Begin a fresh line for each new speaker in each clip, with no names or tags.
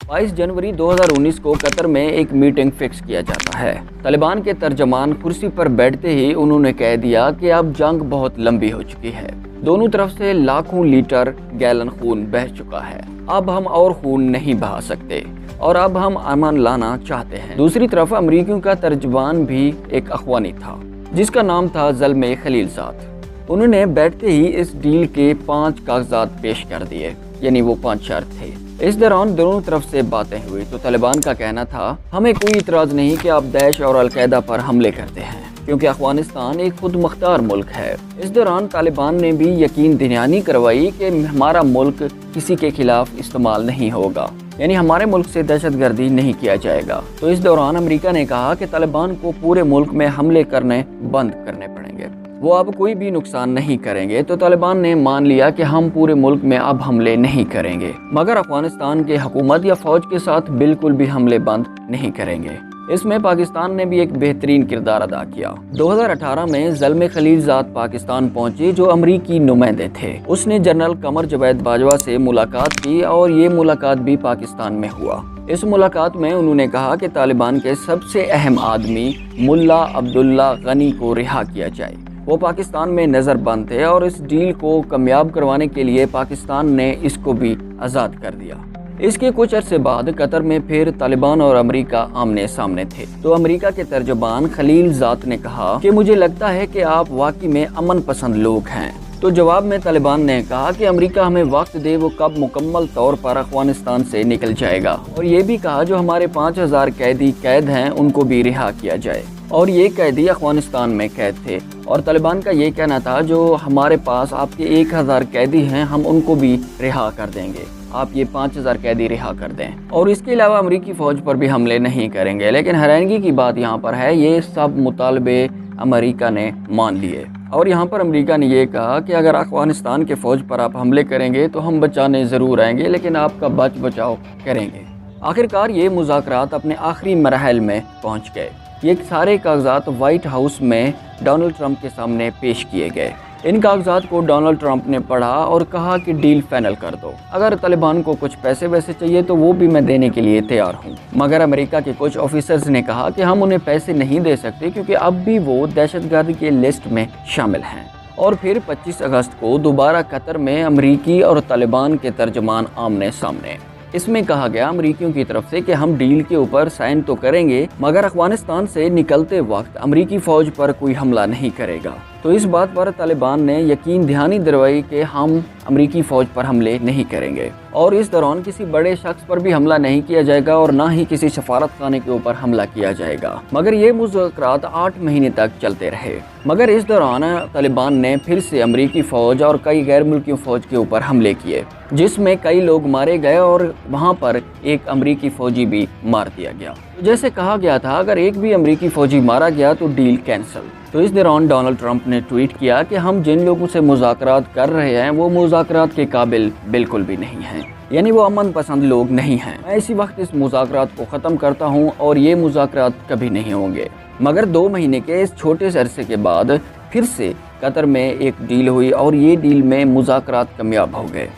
22 जनवरी 2019 को कतर में एक मीटिंग फिक्स किया जाता है। तालिबान के तर्जमान कुर्सी पर बैठते ही उन्होंने कह दिया कि अब जंग बहुत लंबी हो चुकी है, दोनों तरफ से लाखों लीटर गैलन खून बह चुका है, अब हम और खून नहीं बहा सकते और अब हम अमन लाना चाहते हैं। दूसरी तरफ अमरीकियों का तर्जमान भी एक अखवानी था जिसका नाम था ज़ल्मे खलीलज़ाद। उन्होंने बैठते ही इस डील के 5 कागजात पेश कर दिए, यानी वो 5 शर्त थे। इस दौरान दोनों तरफ से बातें हुई तो तालिबान का कहना था, हमें कोई इतराज़ नहीं कि आप दैश और अलकायदा पर हमले करते हैं क्योंकि अफगानिस्तान एक खुद मुख्तार मुल्क है। इस दौरान तालिबान ने भी यकीन दहानी करवाई कि हमारा मुल्क किसी के खिलाफ इस्तेमाल नहीं होगा, यानी हमारे मुल्क से दहशतगर्दी नहीं किया जाएगा। तो इस दौरान अमेरिका ने कहा कि तालिबान को पूरे मुल्क में हमले करने बंद करने पड़ेंगे, वो अब कोई भी नुकसान नहीं करेंगे। तो तालिबान ने मान लिया कि हम पूरे मुल्क में अब हमले नहीं करेंगे, मगर अफगानिस्तान के हुकूमत या फौज के साथ बिल्कुल भी हमले बंद नहीं करेंगे। इसमें पाकिस्तान ने भी एक बेहतरीन किरदार अदा किया। 2018 में ज़ल्मे खलीलज़ाद पाकिस्तान पहुंचे जो अमरीकी नुमाइंदे थे। उसने जनरल कमर जवेद बाजवा से मुलाकात की और ये मुलाकात भी पाकिस्तान में हुआ। इस मुलाकात में उन्होंने कहा कि तालिबान के सबसे अहम आदमी मुल्ला अब्दुल्ला गनी को रिहा किया जाए। वो पाकिस्तान में नज़रबंद थे और इस डील को कामयाब करवाने के लिए पाकिस्तान ने इसको भी आज़ाद कर दिया। इसके कुछ अरसे बाद कतर में फिर तालिबान और अमेरिका आमने सामने थे। तो अमेरिका के तर्जुमान खलीलज़ाद ने कहा कि मुझे लगता है कि आप वाकई में अमन पसंद लोग हैं। तो जवाब में तालिबान ने कहा कि अमेरिका हमें वक्त दे, वो कब मुकम्मल तौर पर अफगानिस्तान से निकल जाएगा। और ये भी कहा जो हमारे 5000 कैदी कैद हैं उनको भी रिहा किया जाए, और ये कैदी अफगानिस्तान में कैद थे। और तालिबान का ये कहना था जो हमारे पास आपके 1000 कैदी हैं हम उनको भी रिहा कर देंगे, आप ये 5000 कैदी रिहा कर दें, और इसके अलावा अमेरिकी फ़ौज पर भी हमले नहीं करेंगे। लेकिन हैरानगी की बात यहाँ पर है, ये सब मुतालबे अमेरिका ने मान लिए। और यहाँ पर अमेरिका ने यह कहा कि अगर अफगानिस्तान के फ़ौज पर आप हमले करेंगे तो हम बचाने ज़रूर आएंगे, लेकिन आपका बचाव करेंगे। आखिरकार ये मुज़ाकरात अपने आखिरी मरहल में पहुँच गए। ये सारे कागजात वाइट हाउस में डोनाल्ड ट्रंप के सामने पेश किए गए। इन कागजात को डोनाल्ड ट्रंप ने पढ़ा और कहा कि डील फाइनल कर दो, अगर तालिबान को कुछ पैसे वैसे चाहिए तो वो भी मैं देने के लिए तैयार हूँ। मगर अमेरिका के कुछ ऑफिसर्स ने कहा कि हम उन्हें पैसे नहीं दे सकते क्योंकि अब भी वो दहशतगर्द के लिस्ट में शामिल हैं। और फिर 25 अगस्त को दोबारा कतर में अमरीकी और तालिबान के तर्जमान आमने सामने। इसमें कहा गया अमरीकियों की तरफ से कि हम डील के ऊपर साइन तो करेंगे मगर अफगानिस्तान से निकलते वक्त अमरीकी फ़ौज पर कोई हमला नहीं करेगा। तो इस बात पर तालिबान ने यकीन दहानी दिलवाई कि हम अमरीकी फ़ौज पर हमले नहीं करेंगे और इस दौरान किसी बड़े शख्स पर भी हमला नहीं किया जाएगा और ना ही किसी सफारत खाने के ऊपर हमला किया जाएगा। मगर ये मुज़ाकरात 8 महीने तक चलते रहे। मगर इस दौरान तालिबान ने फिर से अमरीकी फ़ौज और कई गैर मुल्की फ़ौज के ऊपर हमले किए, जिसमें कई लोग मारे गए और वहाँ पर एक अमरीकी फ़ौजी भी मार दिया गया। जैसे कहा गया था अगर एक भी अमरीकी फ़ौजी मारा गया तो डील कैंसिल। तो इस दौरान डोनाल्ड ट्रंप ने ट्वीट किया कि हम जिन लोगों से मुज़ाकरात कर रहे हैं वो मुज़ाकरात के काबिल बिल्कुल भी नहीं हैं, यानी वो अमन पसंद लोग नहीं हैं। मैं इसी वक्त इस मुज़ाकरात को ख़त्म करता हूँ और ये मुज़ाकरात कभी नहीं होंगे। मगर 2 महीने के इस छोटे से अरसे के बाद फिर से कतर में एक डील हुई और ये डील में मुज़ाकरात कामयाब हो गए।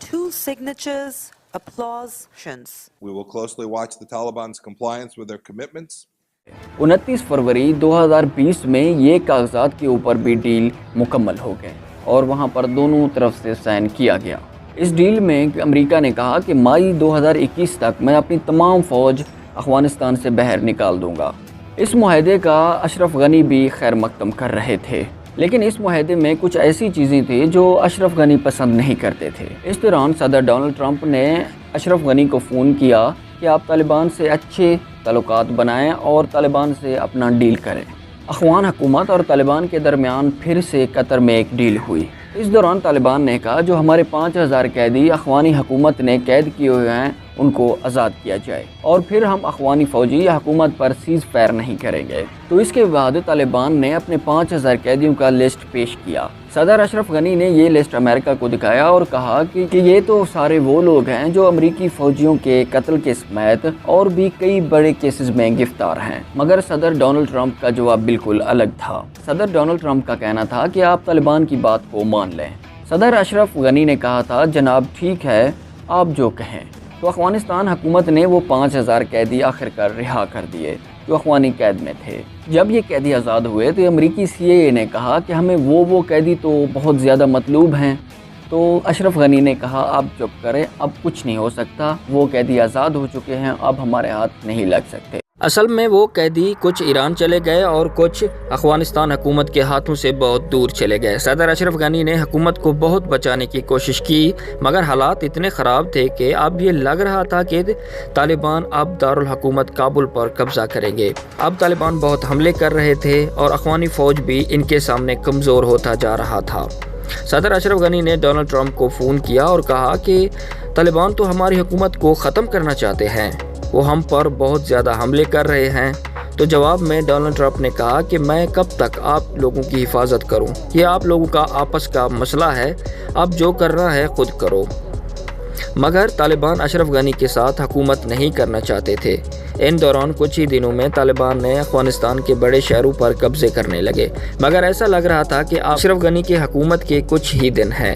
2 signatures, applause.
We will closely watch the Taliban's compliance with their commitments.
29 फरवरी 2020 में ये कागजात के ऊपर भी डील मुकम्मल हो गए और वहाँ पर दोनों तरफ से साइन किया गया। इस डील में अमेरिका ने कहा कि मई 2021 तक मैं अपनी तमाम फ़ौज अफगानिस्तान से बाहर निकाल दूंगा। इस मुआहदे का अशरफ गनी भी खैर मकदम कर रहे थे, लेकिन इस मुआहदे में कुछ ऐसी चीज़ें थी जो अशरफ गनी पसंद नहीं करते थे। इस दौरान सदर डोनाल्ड ट्रंप ने अशरफ गनी को फ़ोन किया कि आप तालिबान से अच्छे ताल्लुकात बनाएं और तालिबान से अपना डील करें। अफगान हुकूमत और तालिबान के दरमियान फिर से कतर में एक डील हुई। इस दौरान तालिबान ने कहा जो हमारे 5000 कैदी अफगानी हुकूमत ने कैद किए हुए हैं उनको आज़ाद किया जाए और फिर हम अफगानी फ़ौजी या हुकूमत पर सीज़ फायर नहीं करेंगे। तो इसके बाद तालिबान ने अपने 5000 कैदियों का लिस्ट पेश किया। सदर अशरफ गनी ने ये लिस्ट अमेरिका को दिखाया और कहा कि ये तो सारे वो लोग हैं जो अमरीकी फ़ौजियों के कत्ल के समेत और भी कई बड़े केसेस में गिरफ्तार हैं। मगर सदर डोनाल्ड ट्रंप का जवाब बिल्कुल अलग था। सदर डोनाल्ड ट्रंप का कहना था कि आप तालिबान की बात को मान लें। सदर अशरफ गनी ने कहा था जनाब ठीक है, आप जो कहें। تو افغانستان حکومت نے وہ 5000 قیدی آخر کار رہا کر دیے جو افغانی قید میں تھے۔ جب یہ قیدی آزاد ہوئے تو امریکی CIA نے کہا کہ ہمیں وہ قیدی تو بہت زیادہ مطلوب ہیں۔ تو اشرف غنی نے کہا اب چپ کریں، اب کچھ نہیں ہو سکتا، وہ قیدی آزاد ہو چکے ہیں، اب ہمارے ہاتھ نہیں لگ سکتے۔
اصل میں وہ قیدی کچھ ایران چلے گئے اور کچھ افغانستان حکومت کے ہاتھوں سے بہت دور چلے گئے۔ صدر اشرف غنی نے حکومت کو بہت بچانے کی کوشش کی، مگر حالات اتنے خراب تھے کہ اب یہ لگ رہا تھا کہ طالبان اب دارالحکومت کابل پر قبضہ کریں گے۔ اب طالبان بہت حملے کر رہے تھے اور افغانی فوج بھی ان کے سامنے کمزور ہوتا جا رہا تھا۔ صدر اشرف غنی نے ڈونلڈ ٹرمپ کو فون کیا اور کہا کہ طالبان تو ہماری حکومت کو ختم کرنا چاہتے ہیں، وہ ہم پر بہت زیادہ حملے کر رہے ہیں۔ تو جواب میں ڈونلڈ ٹرمپ نے کہا کہ میں کب تک آپ لوگوں کی حفاظت کروں، یہ آپ لوگوں کا آپس کا مسئلہ ہے، اب جو کرنا ہے خود کرو۔ مگر طالبان اشرف غنی کے ساتھ حکومت نہیں کرنا چاہتے تھے۔ ان دوران کچھ ہی دنوں میں طالبان نے افغانستان کے بڑے شہروں پر قبضے کرنے لگے، مگر ایسا لگ رہا تھا کہ اشرف غنی کی حکومت کے کچھ ہی دن ہیں۔